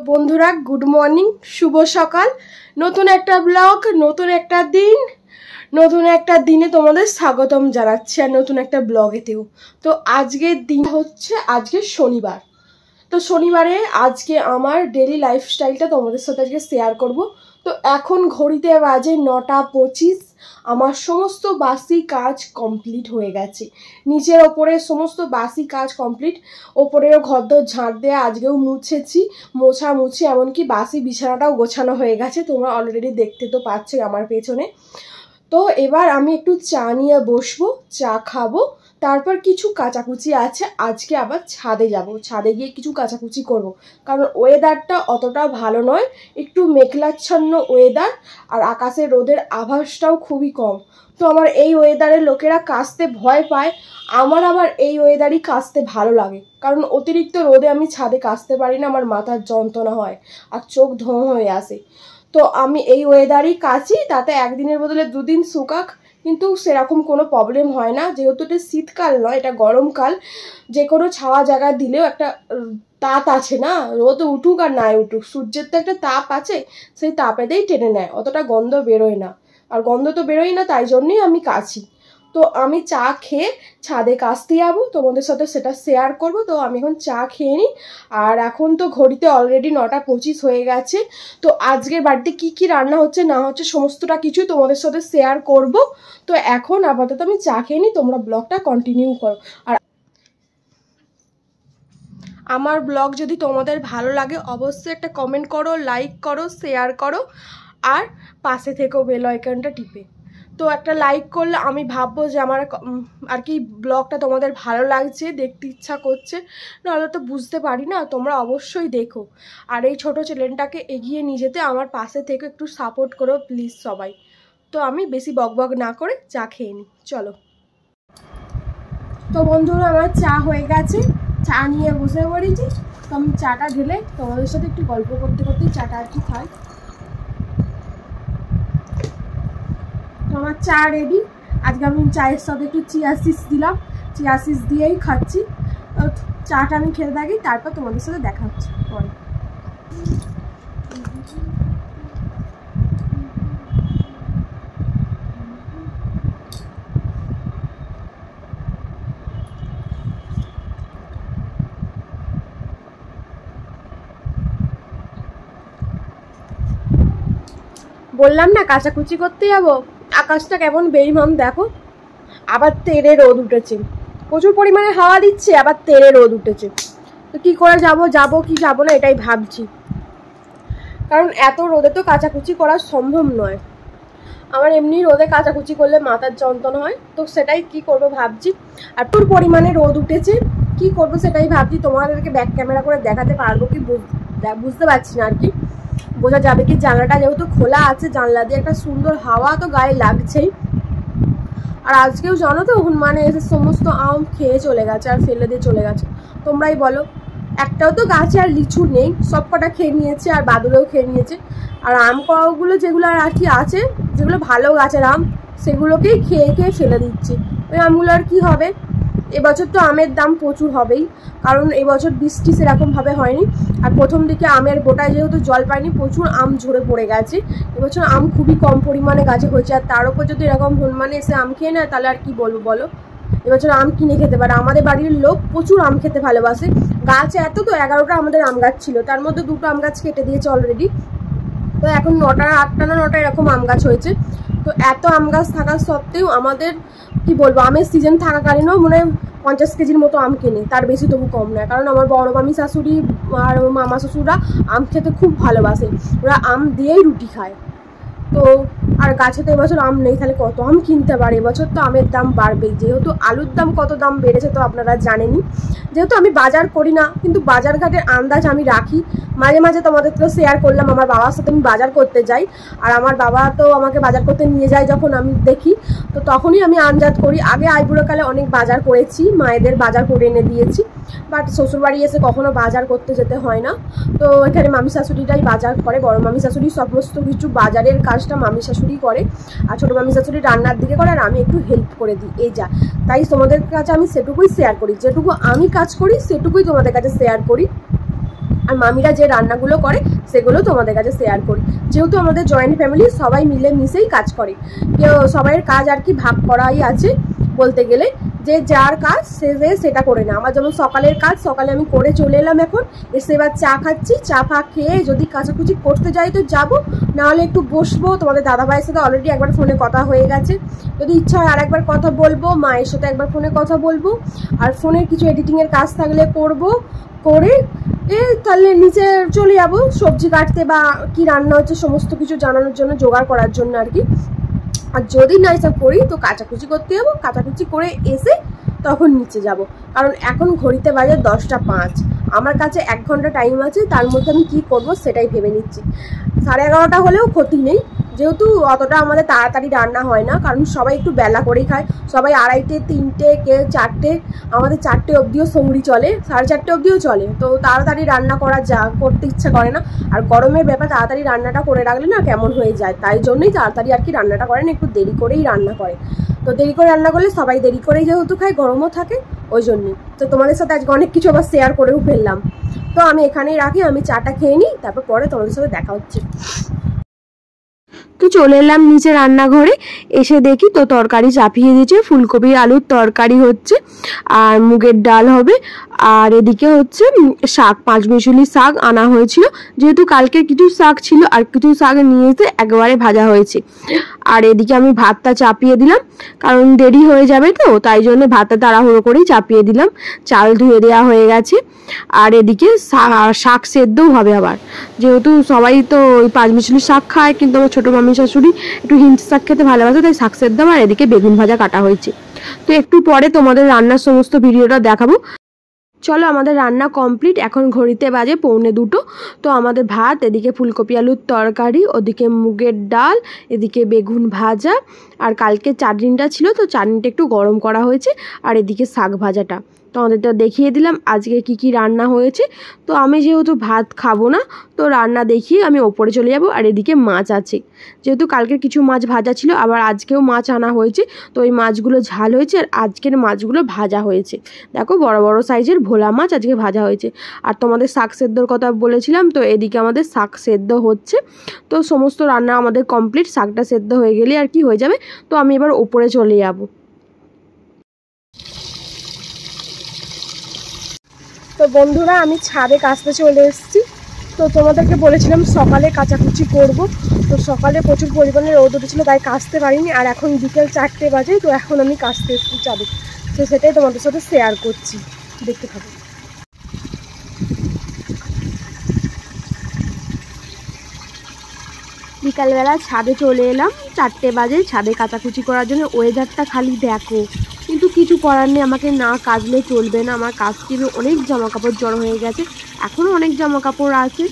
বন্ধুরা good morning, শুভ সকাল। নতুন একটা ব্লগ, নতুন একটা দিন, নতুন একটা দিনে তোমাদের স্বাগতম জানাচ্ছি আর নতুন একটা ব্লগেতেও। তো আজকের দিন হচ্ছে আজকে শনিবার। তো শনিবারে আজকে আমার ডেলি লাইফস্টাইলটা তোমাদের সাথে আজকে শেয়ার করব। তো এখন ঘড়িতে বাজে 9:25। আমার সমস্ত বাসি কাজ কমপ্লিট হয়ে গেছে। নিচের ওপরে সমস্ত বাসি কাজ কমপ্লিট, ওপরেও ঘরদোর ঝাঁট দেওয়া, আজকেও মুছেছি, মোছামুছি, এমনকি বাসি বিছানাটাও গোছানো হয়ে গেছে। তোমরা অলরেডি দেখতে তো পাচ্ছ আমার পেছনে। তো এবার আমি একটু চা নিয়ে বসবো, চা খাবো, তারপর কিছু কাচাকুচি আছে, আজকে আবার ছাদে যাব, ছাদে গিয়ে কিছু কাচাকুচি করব। কারণ ওয়েদারটা অতটা ভালো নয়, একটু মেঘলাচ্ছন্ন ওয়েদার, আর আকাশে রোদের আভাসটাও খুবই কম। তো আমার এই ওয়েদারে লোকেরা কাচতে ভয় পায়, আমার আবার এই ওয়েদারই কাচতে ভালো লাগে। কারণ অতিরিক্ত রোদে আমি ছাদে কাচতে পারি না, আমার মাথার যন্ত্রণা হয় আর চোখ ধোঁ হয়ে আসে। তো আমি এই ওয়েদারই কাচি, তাতে একদিনের বদলে দুদিন শুকাক, কিন্তু সেরকম কোনো প্রবলেম হয় না। যেহেতু এটা শীতকাল নয়, এটা গরমকাল, যে কোনো ছাওয়া জায়গা দিলেও একটা তাপ আছে না, রোদ উঠুক আর নাই উঠুক, সূর্যের তো একটা তাপ আছে, সেই তাপেতেই টেনে নেয়, অতটা গন্ধ বেরোয় না। আর গন্ধ তো বেরোয় না, তাই জন্যই আমি কাচি। তো আমি চা খেয়ে ছাদে কাচতে যাবো, তোমাদের সাথে সেটা শেয়ার করব। তো আমি এখন চা খেয়ে নিই। আর এখন তো ঘড়িতে অলরেডি 9:25 হয়ে গেছে। তো আজকের বাড়িতে কি কি রান্না হচ্ছে না হচ্ছে সমস্তটা কিছুই তোমাদের সাথে শেয়ার করব। তো এখন আপাতত আমি চা খেয়ে নিই, তোমরা ব্লগটা কন্টিনিউ করো। আর আমার ব্লগ যদি তোমাদের ভালো লাগে অবশ্যই একটা কমেন্ট করো, লাইক করো, শেয়ার করো, আর পাশে থেকেও বেল আইকনটা টিপে। তো একটা লাইক করলে আমি ভাববো যে আমার আর কি ব্লগটা তোমাদের ভালো লাগছে, দেখতে ইচ্ছা করছে, নাহলে তো বুঝতে পারি না। তোমরা অবশ্যই দেখো, আর এই ছোটো চ্যানেলটাকে এগিয়ে নিয়ে যেতে আমার পাশে থেকে একটু সাপোর্ট করো প্লিজ সবাই। তো আমি বেশি বকবক না করে চা খেয়ে নিই, চলো। তো বন্ধুরা আমার চা হয়ে গেছে, চা নিয়ে বসে পড়েছি। তো আমি চাটা ঢেলে তোমাদের সাথে একটু গল্প করতে করতে চাটা আর কি খাই। তো আমার চা রেডি। আজকে আমি চায়ের সাথে একটু চিয়া সিডস দিলাম, চিয়া সিডস দিয়েই খাচ্ছি। তো চাটা আমি খেতে থাকি, তারপর তোমাদের সাথে দেখা হচ্ছে পরে। বললাম না কাচাকুচি করতে যাবো, আকাশটা কেমন বেইমান দেখো, আবার তেড়ে রোদ উঠেছে, প্রচুর পরিমাণে হাওয়া দিচ্ছে, আবার তেড়ে রোদ উঠেছে। তো কী করে যাবো কি যাবো না এটাই ভাবছি, কারণ এত রোদে তো কাচাকুচি করা সম্ভব নয়। আমার এমনি রোদে কাচাকুচি করলে মাথার যন্ত্রণা হয়, তো সেটাই কি করব ভাবছি। আর প্রচুর পরিমাণে রোদ উঠেছে, কি করব সেটাই ভাবছি। তোমাদেরকে ব্যাক ক্যামেরা করে দেখাতে পারবো কি বুঝতে পারছি না আর কি, বোঝা যাবে কি। জানলাটা যেহেতু খোলা আছে, জানলা দিয়ে একটা সুন্দর হাওয়া তো গায়ে লাগছেই। আর আজকেও জানো তো হনুমানে এসে সমস্ত আম খেয়ে চলে গেছে আর ফেলে দিয়ে চলে গেছে। তোমরাই বলো, একটাও তো গাছে আর লিচু নেই, সব কটা খেয়ে নিয়েছে, আর বাদুড়েও খেয়ে নিয়েছে। আর আম কগুলো যেগুলো আর কি আছে, যেগুলো ভালো গাছের আম, সেগুলোকেই খেয়ে খেয়ে ফেলে দিচ্ছে। ওই আমগুলো আর কি হবে। এবছর তো আমের দাম প্রচুর হবেই, কারণ এবছর বৃষ্টি সেরকমভাবে হয়নি। আর প্রথম দিকে আমের গোটায় যেহেতু জল পায়নি, প্রচুর আম ঝরে পড়ে গেছে। এবছর আম খুবই কম পরিমাণে গাছে হয়েছে, আর তার উপর যদি এরকম হনুমানে এসে আম খেয়ে নেয়, তাহলে আর কি বলবো বলো। এবছর আম কিনে খেতে পারে। আমাদের বাড়ির লোক প্রচুর আম খেতে ভালোবাসে। গাছ এত তো 11টা আমাদের আম গাছ ছিল, তার মধ্যে 2টো আম গাছ কেটে দিয়েছে অলরেডি। তো এখন 8টা না 9টা এরকম আম গাছ হয়েছে। তো এত আম গাছ থাকা সত্ত্বেও আমাদের কি বলবো, আমের সিজন থাকাকালীনও মনে হয় 50 কেজির মতো আম কেনে, তার বেশি তবু কম নয়। কারণ আমার বড় মামি শাশুড়ি আর মামা শ্বশুররা আম খেতে খুব ভালোবাসে, ওরা আম দিয়েই রুটি খায়। তো আর গাছে তো এবছর আম নেই, তাহলে কত আম কিনতে পারে। এবছর তো আমের দাম বাড়বেই, যেহেতু আলুর দাম কত দাম বেড়েছে তো আপনারা জানেনই। যেহেতু আমি বাজার করি না, কিন্তু বাজার ঘাটের আন্দাজ আমি রাখি। মাঝে মাঝে তোমাদের তো শেয়ার করলাম, আমার বাবার সাথে আমি বাজার করতে যাই, আর আমার বাবা তো আমাকে বাজার করতে নিয়ে যায় যখন আমি দেখি, তো তখনই আমি আন্দাজ করি। আগে আইবুড়োকালে অনেক বাজার করেছি, মায়েদের বাজার করে এনে দিয়েছি, বাট শ্বশুরবাড়ি এসে কখনো বাজার করতে যেতে হয় না। তো এখানে মামি শাশুড়িটাই বাজার করে, বড় মামি শাশুড়ি সমস্ত কিছু বাজারের কাজটা মামি শাশুড়ি করে, আর ছোটো মামি শাশুড়ি রান্নার দিকে করে, আর আমি একটু হেল্প করে দিই, এই যা। তাই তোমাদের কাছে আমি সেটুকুই শেয়ার করি, যেটুকু আমি কাজ করি সেটুকুই তোমাদের কাছে শেয়ার করি। আর মামিরা যে রান্নাগুলো করে সেগুলো তোমাদের কাছে শেয়ার করি। যেহেতু আমাদের জয়েন্ট ফ্যামিলি, সবাই মিলে মিশেই কাজ করে, কেউ সবাইয়ের কাজ আর কি ভাগ করাই আছে বলতে গেলে, যে যার কাজ সে সেটা করে না। আমার যেমন সকালের কাজ সকালে আমি করে চলে এলাম, এখন এসে এবার চা খাচ্ছি, চা ফা খেয়ে যদি কাচাকুচি করতে যাই তো যাবো, নাহলে একটু বসবো। তোমাদের দাদাভাইয়ের সাথে অলরেডি একবার ফোনে কথা হয়ে গেছে, যদি ইচ্ছা হয় আর একবার কথা বলবো, মায়ের সাথে একবার ফোনে কথা বলবো, আর ফোনের কিছু এডিটিংয়ের কাজ থাকলে করবো, করে তাহলে নিচে চলে যাবো সবজি কাটতে বা কি রান্না হচ্ছে সমস্ত কিছু জানানোর জন্য, জোগাড় করার জন্য আর কি। আর যদি না এসব করি তো কাচাকুচি করতে যাবো, কাচাকুচি করে এসে তখন নিচে যাব, কারণ এখন ঘড়িতে বাজে 10টা 5। আমার কাছে 1 ঘন্টা টাইম আছে, তার মধ্যে আমি কী করবো সেটাই ভেবে নিচ্ছি। 11:30 হলেও ক্ষতি নেই, যেহেতু অতটা আমাদের তাড়াতাড়ি রান্না হয় না, কারণ সবাই একটু বেলা করেই খায়, সবাই 2:30 3টে, কেউ 4টে, আমাদের 4টে অবধিও সঙ্গড়ি চলে, 4:30 অবধিও চলে। তো তাড়াতাড়ি রান্না করতে ইচ্ছা করে না, আর গরমের ব্যাপার তাড়াতাড়ি রান্নাটা করে রাখলে না কেমন হয়ে যায়, তাই জন্যই তাড়াতাড়ি আর কি রান্নাটা করে না, একটু দেরি করেই রান্না করে। তো দেরি করে রান্না করলে সবাই দেরি করেই যেহেতু খায়, গরমও থাকে, ওই জন্যই। তো তোমাদের সাথে আজকে অনেক কিছু আবার শেয়ার করেও ফেললাম। তো আমি এখানেই রাখি, আমি চাটা খেয়ে নিই, তারপর পরে তোমাদের সাথে দেখা হচ্ছে। তো চলে এলাম নিচে রান্নাঘরে, এসে দেখি তো তরকারি চাপিয়ে দিয়েছে, ফুলকপি আলুর তরকারি হচ্ছে, আর মুগের ডাল হবে, আর এদিকে হচ্ছে শাক, 5 মিশুলি শাক আনা হয়েছিল, যেহেতু কালকের কিছু শাক ছিল আর কিছু শাক নিয়ে এসে একবারে ভাজা হয়েছে। আর এদিকে আমি ভাতটা চাপিয়ে দিলাম, কারণ দেরি হয়ে যাবে তো, তাই জন্য ভাতটা তাড়াহুড়ো করেই চাপিয়ে দিলাম, চাল ধুয়ে দেওয়া হয়ে গেছে। আর এদিকে শাক সেদ্ধও হবে আবার, যেহেতু সবাই তো ওই 5 মিশুলি শাক খায়, কিন্তু আমার ছোটো মামি শাশুড়ি একটু হিঞ্চ শাক খেতে ভালোবাসে, তাই শাক সেদ্ধ। আর এদিকে বেগুন ভাজা কাটা হয়েছে। তো একটু পরে তোমাদের রান্নার সমস্ত ভিডিওটা দেখাবো। চলো, আমাদের রান্না কমপ্লিট, এখন ঘড়িতে বাজে 1:45। তো আমাদের ভাত, এদিকে ফুলকপি আলুর তরকারি, ওদিকে মুগের ডাল, এদিকে বেগুন ভাজা, আর কালকে চাটনিটা ছিল তো চাটনিটা একটু গরম করা হয়েছে, আর এদিকে শাক ভাজাটা। তো আমাদেরটা দেখিয়ে দিলাম আজকে কি কি রান্না হয়েছে। তো আমি যেহেতু ভাত খাবো না, তো রান্না দেখিয়ে আমি ওপরে চলে যাব। আর এদিকে মাছ আছে, যেহেতু কালকের কিছু মাছ ভাজা ছিল, আবার আজকেও মাছ আনা হয়েছে, তো ওই মাছগুলো ঝাল হয়েছে, আর আজকের মাছগুলো ভাজা হয়েছে। দেখো বড় বড় সাইজের ভোলা মাছ আজকে ভাজা হয়েছে। আর তোমাদের শাক সেদ্ধর কথা বলেছিলাম, তো এদিকে আমাদের শাক সেদ্ধ হচ্ছে। তো সমস্ত রান্না আমাদের কমপ্লিট, শাকটা সেদ্ধ হয়ে গেলে আর কি হয়ে যাবে। তো আমি এবার ওপরে চলে যাব। তো বন্ধুরা, আমি ছাদে কাচতে চলে এসেছি। তো তোমাদেরকে বলেছিলাম সকালে কাচাকুচি করব, তো সকালে প্রচুর পরিমাণে রোদ উঠেছিল, তাই কাচতে পারিনি। আর এখন বিকেল 4টে বাজে, তো এখন আমি কাচতে এসেছি ছাদে, তো সেটাই তোমাদের সাথে শেয়ার করছি, দেখতে থাকো। বিকালবেলা ছাদে চলে এলাম, 4টে বাজে, ছাদে কাচাকুচি করার জন্য। ওয়েদারটা খালি দেখো, কিন্তু কিছু করার নেই, আমাকে না কাচলে চলবে না। আমার কাজ টিমে অনেক জামা কাপড় জড়ো হয়ে গেছে, এখনও অনেক জামা কাপড় আছে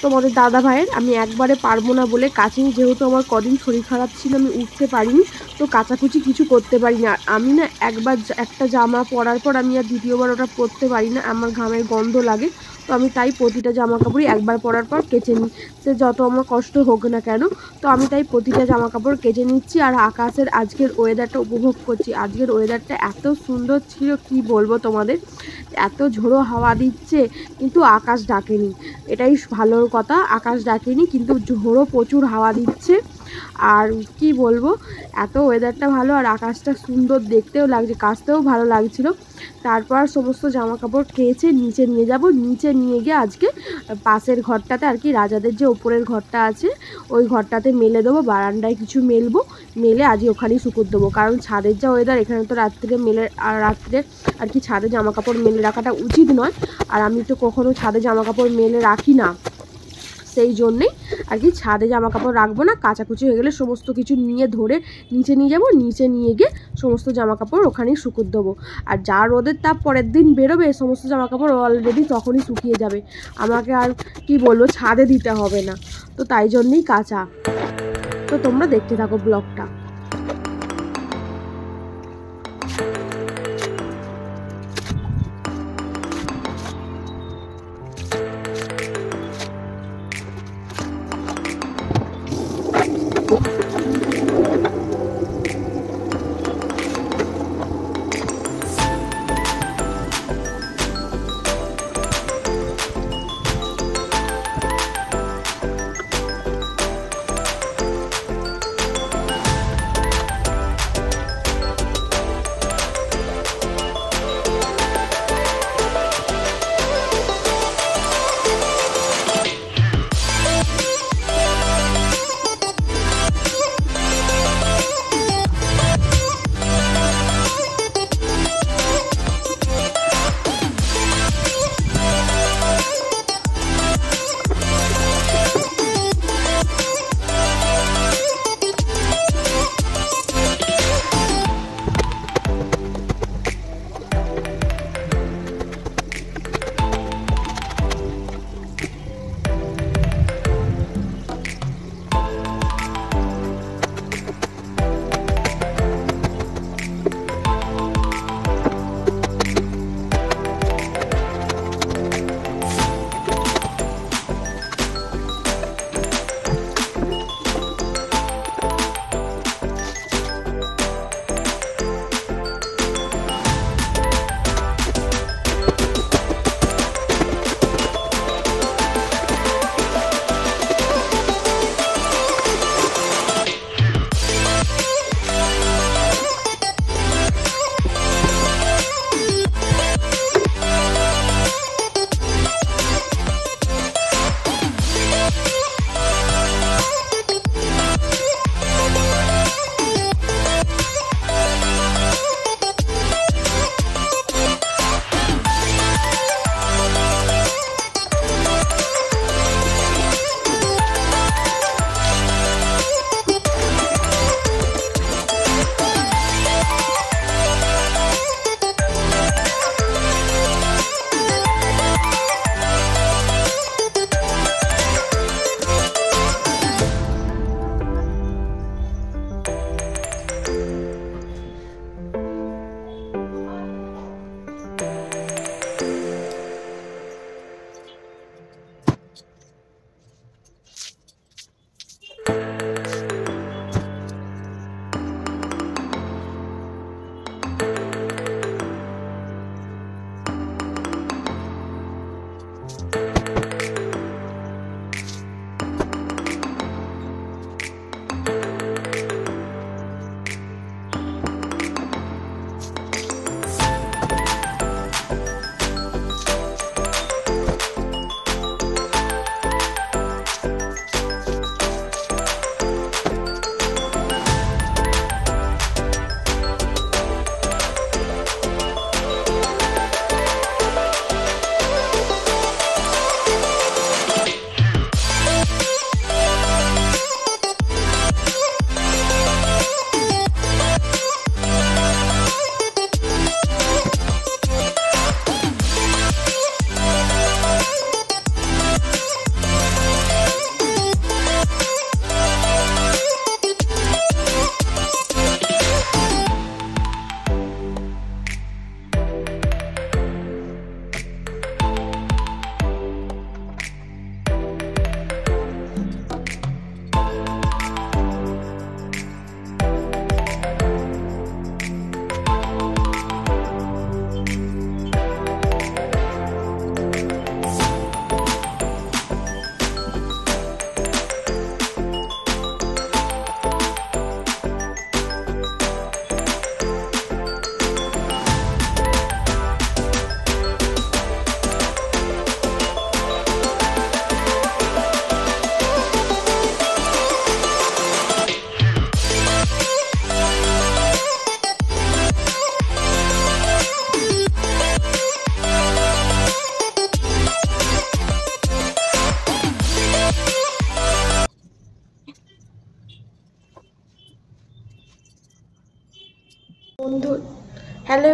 তোমাদের দাদা ভাইয়ের, আমি একবারে পারবো না বলে কাচিনি। যেহেতু আমার কদিন শরীর খারাপ ছিল, আমি উঠতে পারিনি, তো কাচাকুচি কিছু করতে পারি না। আমি না একবার একটা জামা পরার পর আমি আর দ্বিতীয়বার ওটা পরতে পারি না, আমার ঘামের গন্ধ লাগে। তো আমি তাই প্রতিটা জামা কাপড়ই একবার পরার পর কেচে নিই, সে যত আমার কষ্ট হোক না কেন। তো আমি তাই প্রতিটা জামা কাপড় কেচে নিচ্ছি, আর আকাশের আজকের ওয়েদারটা উপভোগ করছি। আজকের ওয়েদারটা এত সুন্দর ছিল, কি বলবো তোমাদের, এত ঝোড়ো হাওয়া দিচ্ছে, কিন্তু আকাশ ডাকেনি, এটাই ভালো কথা। আকাশ ডাকেনি, কিন্তু ঝোড়ো প্রচুর হাওয়া দিচ্ছে। আর কি বলবো, এত ওয়েদারটা ভালো, আর আকাশটা সুন্দর, দেখতেও লাগছে, কাচতেও ভালো লাগছিল। তারপর সমস্ত জামা কাপড় কেচে নিচে নিয়ে যাব, নিচে নিয়ে গিয়ে আজকে পাশের ঘরটাতে আর কি, রাজাদের যে ওপরের ঘরটা আছে ওই ঘরটাতে মেলে দেবো, বারান্দায় কিছু মেলবো, মেলে আজকে ওখানেই শুকোতে দেবো। কারণ ছাদের যা ওয়েদার, এখানে তো রাত্রে আর কি ছাদে জামা কাপড় মেলে রাখাটা উচিত নয়, আর আমি তো কখনো ছাদে জামা কাপড় মেলে রাখি না, সেই জন্যেই আর কি ছাদে জামা কাপড় রাখবো না। কাচাকুচি হয়ে গেলে সমস্ত কিছু নিয়ে ধরে নিচে নিয়ে যাব, নিচে নিয়ে গিয়ে সমস্ত জামা কাপড় ওখানেই শুকুত দেবো। আর যা রোদের তাপ পরের দিন বেরোবে, সমস্ত জামা কাপড় অলরেডি তখনই শুকিয়ে যাবে, আমাকে আর কি বলবো ছাদে দিতে হবে না, তো তাই জন্যেই কাচা। তো তোমরা দেখতে থাকো ব্লগটা।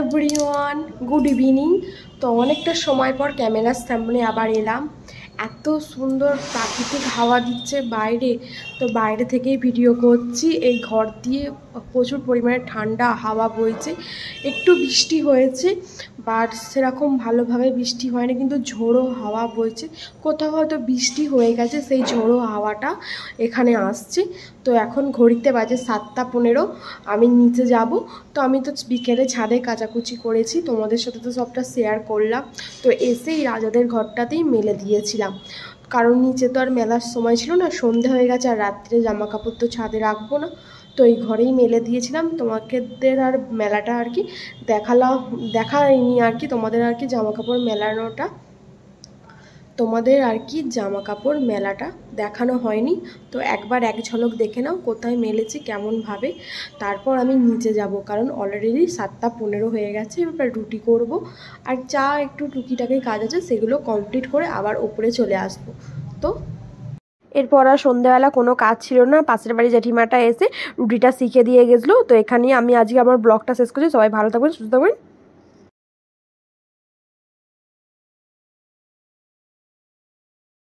Everyone, good evening. তো অনেকটা সময় পর ক্যামেরার সামনে আবার এলাম। এত সুন্দর প্রাকৃতিক হাওয়া দিচ্ছে বাইরে, তো বাইরে থেকেই ভিডিও করছি। এই ঘর দিয়ে প্রচুর পরিমাণে ঠান্ডা হাওয়া বইছে। একটু বৃষ্টি হয়েছে, বাট সেরকম ভালোভাবে বৃষ্টি হয়নি, কিন্তু ঝোড়ো হাওয়া বইছে। কোথাও হয়তো বৃষ্টি হয়ে গেছে, সেই ঝোড়ো হাওয়াটা এখানে আসছে। তো এখন ঘড়িতে বাজে 7:15। আমি নিচে যাব। তো আমি তো বিকেলে ছাদে কাচাকুচি করেছি, তোমাদের সাথে তো সবটা শেয়ার করলাম। তো এসেই রাজাদের ঘরটাতেই মেলে দিয়েছিলাম, কারণ নিচে তো আর মেলার সময় ছিল না, সন্ধে হয়ে গেছে, আর রাত্রে জামা কাপড় তো ছাদে রাখবো না। তো এই ঘরেই মেলে দিয়েছিলাম। তোমাদের আর মেলাটা আর কি দেখাইনি আর কি, তোমাদের আর কি জামা কাপড় মেলাটা দেখানো হয়নি। তো একবার এক ঝলক দেখে নাও কোথায় মেলেছি কেমনভাবে। তারপর আমি নিচে যাব, কারণ অলরেডি 7:15 হয়ে গেছে। এবার রুটি করব, আর যা একটু টুকিটাকি কাজ আছে সেগুলো কমপ্লিট করে আবার উপরে চলে আসব। তো এরপর আর সন্ধ্যাবেলা কোনো কাজ ছিল না। পাশের বাড়ি জেঠিমাটা এসে রুটিটা শিখে দিয়ে গেছিলো। তো এখানেই আমি আজকে আমার ব্লগটা শেষ করছি। সবাই ভালো থাকবেন, সুস্থ থাকবেন।